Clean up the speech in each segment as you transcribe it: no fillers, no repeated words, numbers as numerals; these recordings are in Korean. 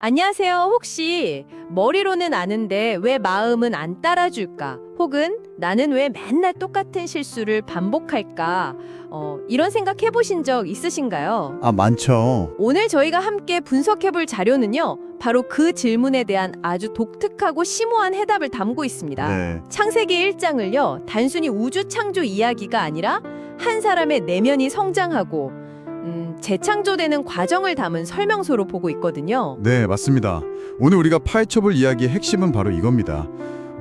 안녕하세요. 혹시 머리로는 아는데 왜 마음은 안 따라줄까? 혹은 나는 왜 맨날 똑같은 실수를 반복할까? 이런 생각 해보신 적 있으신가요? 많죠. 오늘 저희가 함께 분석해볼 자료는요. 바로 그 질문에 대한 아주 독특하고 심오한 해답을 담고 있습니다. 네. 창세기 1장을요. 단순히 우주 창조 이야기가 아니라 한 사람의 내면이 성장하고 재창조되는 과정을 담은 설명서로 보고 있거든요. 네, 맞습니다. 오늘 우리가 파헤쳐볼 이야기의 핵심은 바로 이겁니다.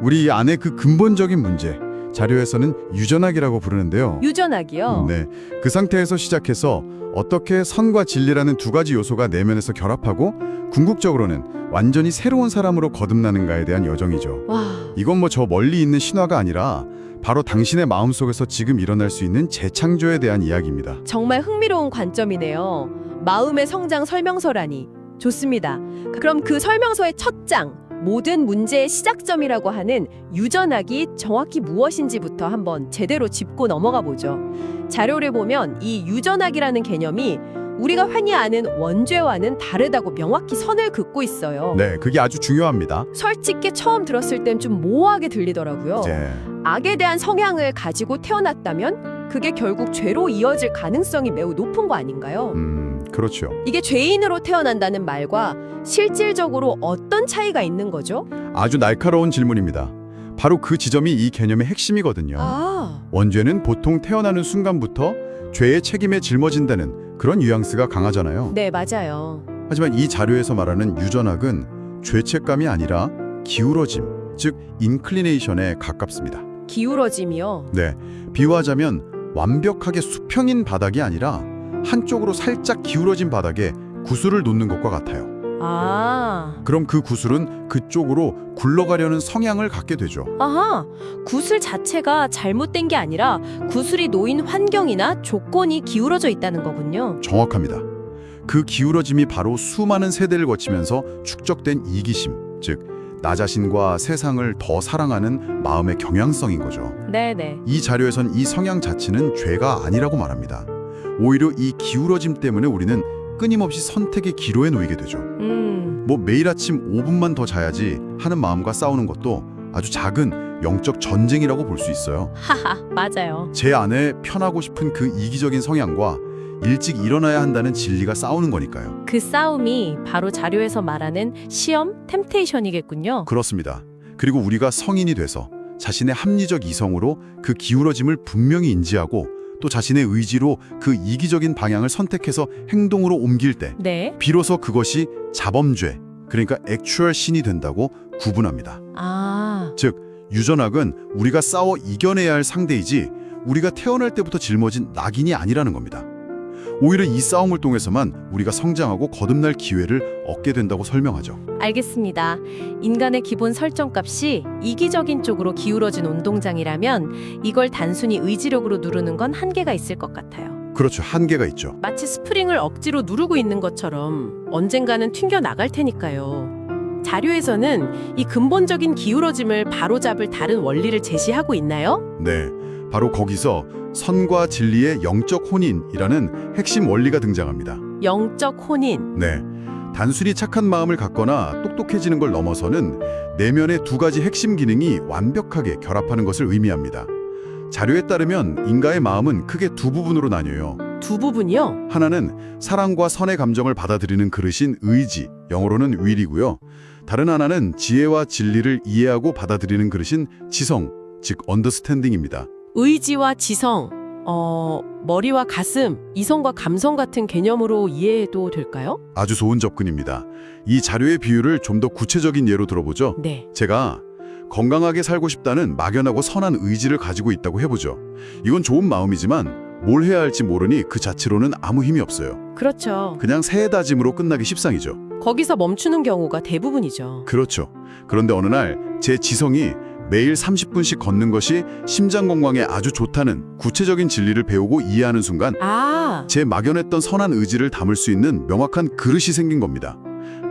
우리 안에 그 근본적인 문제, 자료에서는 유전학이라고 부르는데요. 유전학이요. 네, 그 상태에서 시작해서 어떻게 선과 진리라는 두 가지 요소가 내면에서 결합하고 궁극적으로는 완전히 새로운 사람으로 거듭나는가에 대한 여정이죠. 와, 이건 뭐 저 멀리 있는 신화가 아니라 바로 당신의 마음속에서 지금 일어날 수 있는 재창조에 대한 이야기입니다. 정말 흥미로운 관점이네요. 마음의 성장 설명서라니. 좋습니다. 그럼 그 설명서의 첫 장, 모든 문제의 시작점이라고 하는 유전학이 정확히 무엇인지부터 한번 제대로 짚고 넘어가 보죠. 자료를 보면 이 유전학이라는 개념이 우리가 흔히 아는 원죄와는 다르다고 명확히 선을 긋고 있어요. 네, 그게 아주 중요합니다. 솔직히 처음 들었을 땐 좀 모호하게 들리더라고요. 네. 악에 대한 성향을 가지고 태어났다면 그게 결국 죄로 이어질 가능성이 매우 높은 거 아닌가요? 그렇죠. 이게 죄인으로 태어난다는 말과 실질적으로 어떤 차이가 있는 거죠? 아주 날카로운 질문입니다. 바로 그 지점이 이 개념의 핵심이거든요. 원죄는 보통 태어나는 순간부터 죄의 책임에 짊어진다는 그런 뉘앙스가 강하잖아요. 네, 맞아요. 하지만 이 자료에서 말하는 유전학은 죄책감이 아니라 기울어짐, 즉 인클리네이션에 가깝습니다. 기울어짐이요? 네, 비유하자면 완벽하게 수평인 바닥이 아니라 한쪽으로 살짝 기울어진 바닥에 구슬을 놓는 것과 같아요. 그럼 그 구슬은 그쪽으로 굴러가려는 성향을 갖게 되죠. 아하, 구슬 자체가 잘못된 게 아니라 구슬이 놓인 환경이나 조건이 기울어져 있다는 거군요. 정확합니다. 그 기울어짐이 바로 수많은 세대를 거치면서 축적된 이기심, 즉 나 자신과 세상을 더 사랑하는 마음의 경향성인 거죠. 네네. 이 자료에선 이 성향 자체는 죄가 아니라고 말합니다. 오히려 이 기울어짐 때문에 우리는 끊임없이 선택의 기로에 놓이게 되죠. 뭐 매일 아침 5분만 더 자야지 하는 마음과 싸우는 것도 아주 작은 영적 전쟁이라고 볼 수 있어요. 하하, 맞아요. 제 안에 편하고 싶은 그 이기적인 성향과 일찍 일어나야 한다는 진리가 싸우는 거니까요. 그 싸움이 바로 자료에서 말하는 시험, 템테이션이겠군요. 그렇습니다. 그리고 우리가 성인이 돼서 자신의 합리적 이성으로 그 기울어짐을 분명히 인지하고 또 자신의 의지로 그 이기적인 방향을 선택해서 행동으로 옮길 때 네. 비로소 그것이 자범죄, 그러니까 액츄얼 신이 된다고 구분합니다. 즉, 유전학은 우리가 싸워 이겨내야 할 상대이지 우리가 태어날 때부터 짊어진 낙인이 아니라는 겁니다. 오히려 이 싸움을 통해서만 우리가 성장하고 거듭날 기회를 얻게 된다고 설명하죠. 알겠습니다. 인간의 기본 설정값이 이기적인 쪽으로 기울어진 운동장이라면 이걸 단순히 의지력으로 누르는 건 한계가 있을 것 같아요. 그렇죠. 한계가 있죠. 마치 스프링을 억지로 누르고 있는 것처럼 언젠가는 튕겨 나갈 테니까요. 자료에서는 이 근본적인 기울어짐을 바로잡을 다른 원리를 제시하고 있나요? 네, 바로 거기서 선과 진리의 영적 혼인이라는 핵심 원리가 등장합니다. 영적 혼인. 네, 단순히 착한 마음을 갖거나 똑똑해지는 걸 넘어서는 내면의 두 가지 핵심 기능이 완벽하게 결합하는 것을 의미합니다. 자료에 따르면 인간의 마음은 크게 두 부분으로 나뉘어요. 두 부분이요? 하나는 사랑과 선의 감정을 받아들이는 그릇인 의지, 영어로는 will이고요. 다른 하나는 지혜와 진리를 이해하고 받아들이는 그릇인 지성, 즉 understanding입니다. 의지와 지성, 머리와 가슴, 이성과 감성 같은 개념으로 이해해도 될까요? 아주 좋은 접근입니다. 이 자료의 비유를 좀 더 구체적인 예로 들어보죠. 네. 제가 건강하게 살고 싶다는 막연하고 선한 의지를 가지고 있다고 해보죠. 이건 좋은 마음이지만 뭘 해야 할지 모르니 그 자체로는 아무 힘이 없어요. 그렇죠. 그냥 새해 다짐으로 끝나기 십상이죠. 거기서 멈추는 경우가 대부분이죠. 그렇죠. 그런데 어느 날 제 지성이 매일 30분씩 걷는 것이 심장 건강에 아주 좋다는 구체적인 진리를 배우고 이해하는 순간 제 막연했던 선한 의지를 담을 수 있는 명확한 그릇이 생긴 겁니다.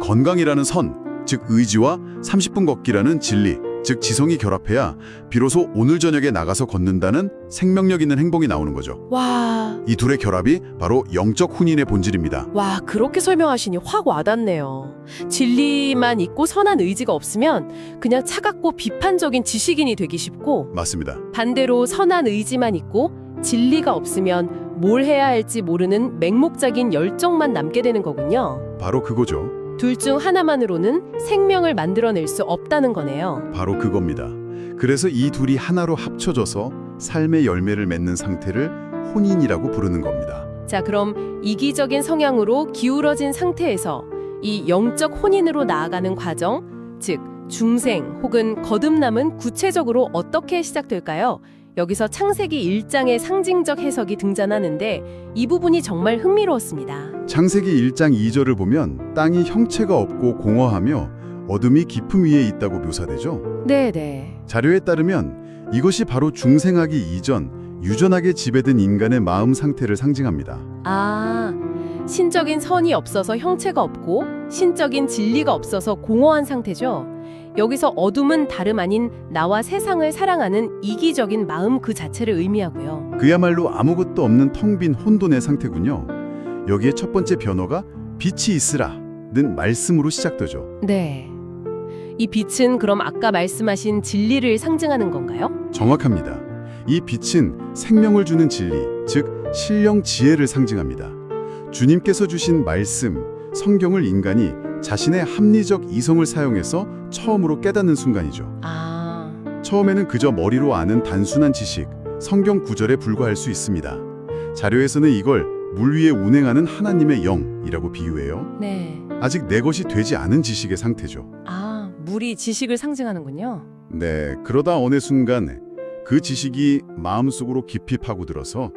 건강이라는 선, 즉 의지와 30분 걷기라는 진리, 즉 지성이 결합해야 비로소 오늘 저녁에 나가서 걷는다는 생명력 있는 행동이 나오는 거죠. 와, 이 둘의 결합이 바로 영적 혼인의 본질입니다. 와, 그렇게 설명하시니 확 와닿네요. 진리만 있고 선한 의지가 없으면 그냥 차갑고 비판적인 지식인이 되기 쉽고, 맞습니다. 반대로 선한 의지만 있고 진리가 없으면 뭘 해야 할지 모르는 맹목적인 열정만 남게 되는 거군요. 바로 그거죠. 둘 중 하나만으로는 생명을 만들어낼 수 없다는 거네요. 바로 그겁니다. 그래서 이 둘이 하나로 합쳐져서 삶의 열매를 맺는 상태를 혼인이라고 부르는 겁니다. 자, 그럼 이기적인 성향으로 기울어진 상태에서 이 영적 혼인으로 나아가는 과정, 즉 중생 혹은 거듭남은 구체적으로 어떻게 시작될까요? 여기서 창세기 1장의 상징적 해석이 등장하는데 이 부분이 정말 흥미로웠습니다. 창세기 1장 2절을 보면 땅이 형체가 없고 공허하며 어둠이 깊음 위에 있다고 묘사되죠. 네네. 자료에 따르면 이것이 바로 중생하기 이전 유전하게 지배된 인간의 마음 상태를 상징합니다. 아, 신적인 선이 없어서 형체가 없고 신적인 진리가 없어서 공허한 상태죠. 여기서 어둠은 다름 아닌 나와 세상을 사랑하는 이기적인 마음 그 자체를 의미하고요. 그야말로 아무것도 없는 텅 빈 혼돈의 상태군요. 여기에 첫 번째 변호가 빛이 있으라는 말씀으로 시작되죠. 네. 이 빛은 그럼 아까 말씀하신 진리를 상징하는 건가요? 정확합니다. 이 빛은 생명을 주는 진리, 즉 신령 지혜를 상징합니다. 주님께서 주신 말씀, 성경을 인간이 자신의 합리적 이성을 사용해서 처음으로 깨닫는 순간이죠. 아, 처음에는 그저 머리로 아는 단순한 지식, 성경 구절에 불과할 수 있습니다. 자료에서는 이걸 물 위에 운행하는 하나님의 영이라고 비유해요. 네. 아직 내 것이 되지 않은 지식의 상태죠. 아, 물이 지식을 상징하는군요. 네, 그러다 어느 순간 그 지식이 마음속으로 깊이 파고들어서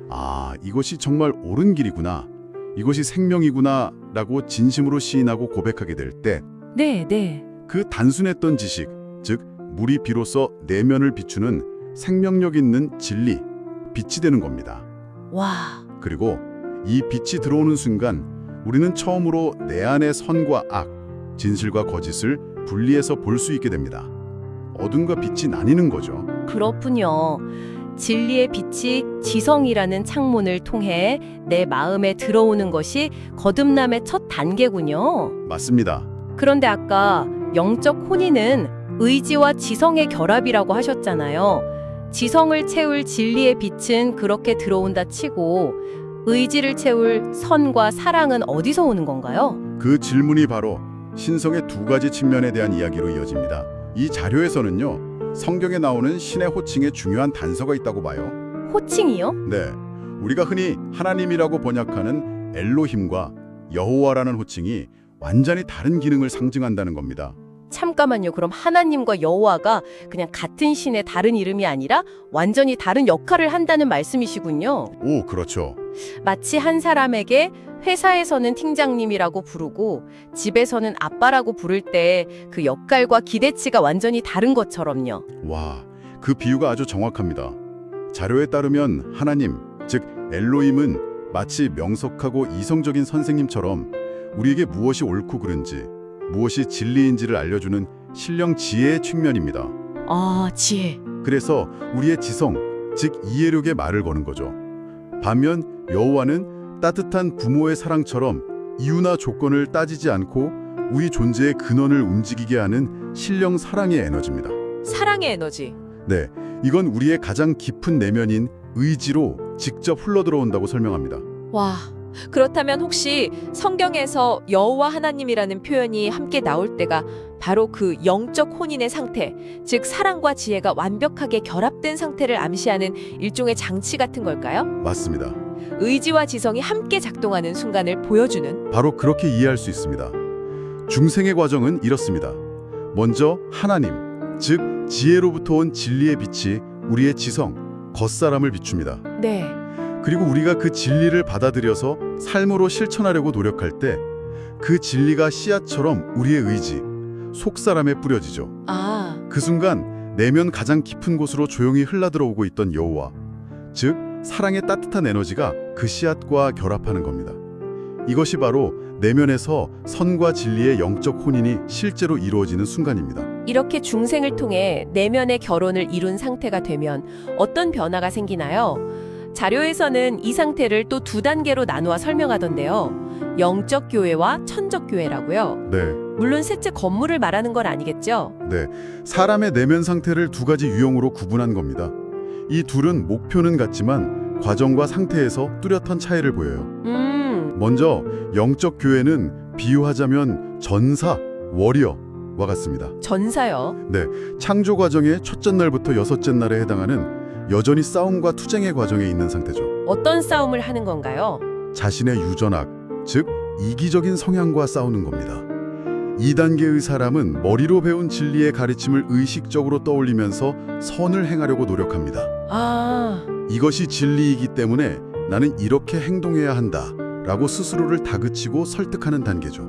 아, 이것이 정말 옳은 길이구나, 이것이 생명이구나 라고 진심으로 시인하고 고백하게 될 때 네, 네. 그 단순했던 지식, 즉 물이 비로소 내면을 비추는 생명력 있는 진리, 빛이 되는 겁니다. 와, 그리고 이 빛이 들어오는 순간 우리는 처음으로 내 안의 선과 악, 진실과 거짓을 분리해서 볼 수 있게 됩니다. 어둠과 빛이 나뉘는 거죠. 그렇군요. 진리의 빛이 지성이라는 창문을 통해 내 마음에 들어오는 것이 거듭남의 첫 단계군요. 맞습니다. 그런데 아까 영적 혼인은 의지와 지성의 결합이라고 하셨잖아요. 지성을 채울 진리의 빛은 그렇게 들어온다 치고 의지를 채울 선과 사랑은 어디서 오는 건가요? 그 질문이 바로 신성의 두 가지 측면에 대한 이야기로 이어집니다. 이 자료에서는요, 성경에 나오는 신의 호칭에 중요한 단서가 있다고 봐요. 호칭이요? 네, 우리가 흔히 하나님이라고 번역하는 엘로힘과 여호와라는 호칭이 완전히 다른 기능을 상징한다는 겁니다. 잠깐만요. 그럼 하나님과 여호와가 그냥 같은 신의 다른 이름이 아니라 완전히 다른 역할을 한다는 말씀이시군요. 오, 그렇죠. 마치 한 사람에게 회사에서는 팀장님이라고 부르고 집에서는 아빠라고 부를 때 그 역할과 기대치가 완전히 다른 것처럼요. 와, 그 비유가 아주 정확합니다. 자료에 따르면 하나님, 즉 엘로힘은 마치 명석하고 이성적인 선생님처럼 우리에게 무엇이 옳고 그른지, 무엇이 진리인지를 알려주는 신령 지혜의 측면입니다. 아, 지혜. 그래서 우리의 지성, 즉 이해력에 말을 거는 거죠. 반면 여호와는 따뜻한 부모의 사랑처럼 이유나 조건을 따지지 않고 우리 존재의 근원을 움직이게 하는 신령 사랑의 에너지입니다. 사랑의 에너지. 네, 이건 우리의 가장 깊은 내면인 의지로 직접 흘러들어온다고 설명합니다. 와, 그렇다면 혹시 성경에서 여호와 하나님이라는 표현이 함께 나올 때가 바로 그 영적 혼인의 상태, 즉 사랑과 지혜가 완벽하게 결합된 상태를 암시하는 일종의 장치 같은 걸까요? 맞습니다. 의지와 지성이 함께 작동하는 순간을 보여주는. 바로 그렇게 이해할 수 있습니다. 중생의 과정은 이렇습니다. 먼저 하나님, 즉 지혜로부터 온 진리의 빛이 우리의 지성, 겉사람을 비춥니다. 네. 그리고 우리가 그 진리를 받아들여서 삶으로 실천하려고 노력할 때 그 진리가 씨앗처럼 우리의 의지, 속사람에 뿌려지죠. 아, 그 순간 내면 가장 깊은 곳으로 조용히 흘러들어오고 있던 여호와, 즉 사랑의 따뜻한 에너지가 그 씨앗과 결합하는 겁니다. 이것이 바로 내면에서 선과 진리의 영적 혼인이 실제로 이루어지는 순간입니다. 이렇게 중생을 통해 내면의 결혼을 이룬 상태가 되면 어떤 변화가 생기나요? 자료에서는 이 상태를 또 두 단계로 나누어 설명하던데요. 영적 교회와 천적 교회라고요. 네, 물론 셋째 건물을 말하는 건 아니겠죠? 네. 사람의 내면 상태를 두 가지 유형으로 구분한 겁니다. 이 둘은 목표는 같지만 과정과 상태에서 뚜렷한 차이를 보여요. 먼저 영적 교회는 비유하자면 전사, 워리어와 같습니다. 전사요. 창조 과정의 첫째 날부터 여섯째 날에 해당하는 여전히 싸움과 투쟁의 과정에 있는 상태죠. 어떤 싸움을 하는 건가요? 자신의 유전학, 즉 이기적인 성향과 싸우는 겁니다. 2단계의 사람은 머리로 배운 진리의 가르침을 의식적으로 떠올리면서 선을 행하려고 노력합니다. 아, 이것이 진리이기 때문에 나는 이렇게 행동해야 한다 라고 스스로를 다그치고 설득하는 단계죠.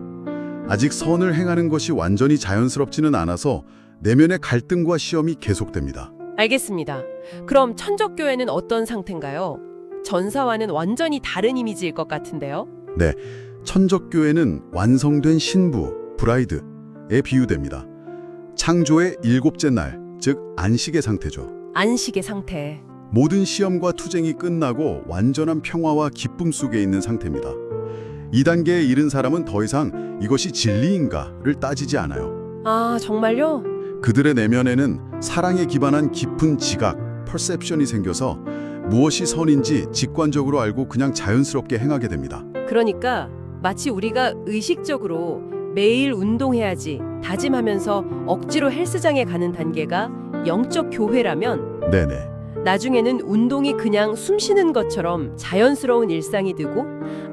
아직 선을 행하는 것이 완전히 자연스럽지는 않아서 내면의 갈등과 시험이 계속됩니다. 알겠습니다. 그럼 천적 교회는 어떤 상태인가요? 전사와는 완전히 다른 이미지일 것 같은데요. 천적교회는 완성된 신부, 브라이드에 비유됩니다. 창조의 7째 날, 즉 안식의 상태죠. 안식의 상태. 모든 시험과 투쟁이 끝나고 완전한 평화와 기쁨 속에 있는 상태입니다. 2단계에 이른 사람은 더 이상 이것이 진리인가를 따지지 않아요. 아, 정말요? 그들의 내면에는 사랑에 기반한 깊은 지각, 퍼셉션이 생겨서 무엇이 선인지 직관적으로 알고 그냥 자연스럽게 행하게 됩니다. 그러니까 마치 우리가 의식적으로 매일 운동해야지 다짐하면서 억지로 헬스장에 가는 단계가 영적 교회라면 네네. 나중에는 운동이 그냥 숨 쉬는 것처럼 자연스러운 일상이 되고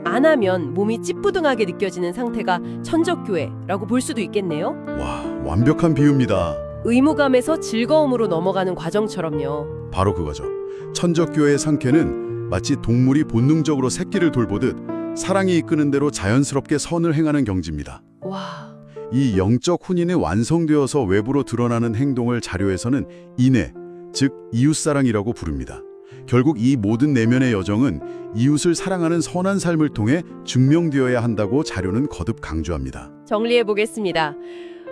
안 하면 몸이 찌뿌둥하게 느껴지는 상태가 천적교회라고 볼 수도 있겠네요. 와, 완벽한 비유입니다. 의무감에서 즐거움으로 넘어가는 과정처럼요. 바로 그거죠. 천적교회의 상태는 마치 동물이 본능적으로 새끼를 돌보듯 사랑이 이끄는 대로 자연스럽게 선을 행하는 경지입니다. 와, 이 영적 혼인이 완성되어서 외부로 드러나는 행동을 자료에서는 인애, 즉 이웃사랑이라고 부릅니다. 결국 이 모든 내면의 여정은 이웃을 사랑하는 선한 삶을 통해 증명되어야 한다고 자료는 거듭 강조합니다. 정리해 보겠습니다.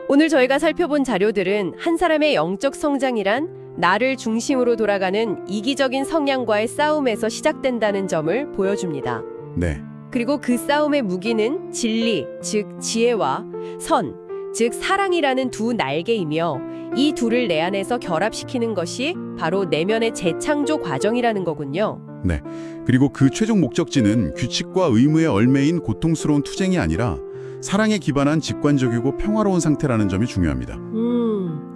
오늘 저희가 살펴본 자료들은 한 사람의 영적 성장이란 나를 중심으로 돌아가는 이기적인 성향과의 싸움에서 시작된다는 점을 보여줍니다. 네, 그리고 그 싸움의 무기는 진리, 즉 지혜와 선, 즉 사랑이라는 두 날개이며 이 둘을 내 안에서 결합시키는 것이 바로 내면의 재창조 과정이라는 거군요. 그리고 그 최종 목적지는 규칙과 의무에 얽매인 고통스러운 투쟁이 아니라 사랑에 기반한 직관적이고 평화로운 상태라는 점이 중요합니다.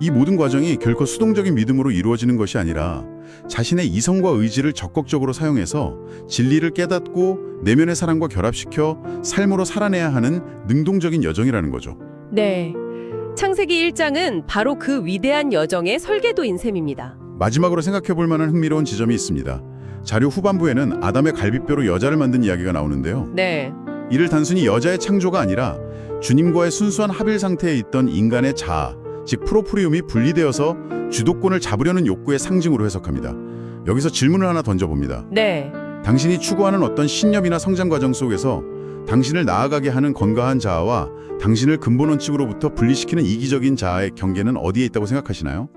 이 모든 과정이 결코 수동적인 믿음으로 이루어지는 것이 아니라 자신의 이성과 의지를 적극적으로 사용해서 진리를 깨닫고 내면의 사랑과 결합시켜 삶으로 살아내야 하는 능동적인 여정이라는 거죠. 네, 창세기 1장은 바로 그 위대한 여정의 설계도인 셈입니다. 마지막으로 생각해 볼 만한 흥미로운 지점이 있습니다. 자료 후반부에는 아담의 갈비뼈로 여자를 만든 이야기가 나오는데요. 네, 이를 단순히 여자의 창조가 아니라 주님과의 순수한 합일 상태에 있던 인간의 자아, 즉 프로프리움이 분리되어서 주도권을 잡으려는 욕구의 상징으로 해석합니다. 여기서 질문을 하나 던져봅니다. 네. 당신이 추구하는 어떤 신념이나 성장 과정 속에서 당신을 나아가게 하는 건강한 자아와 당신을 근본 원칙으로부터 분리시키는 이기적인 자아의 경계는 어디에 있다고 생각하시나요?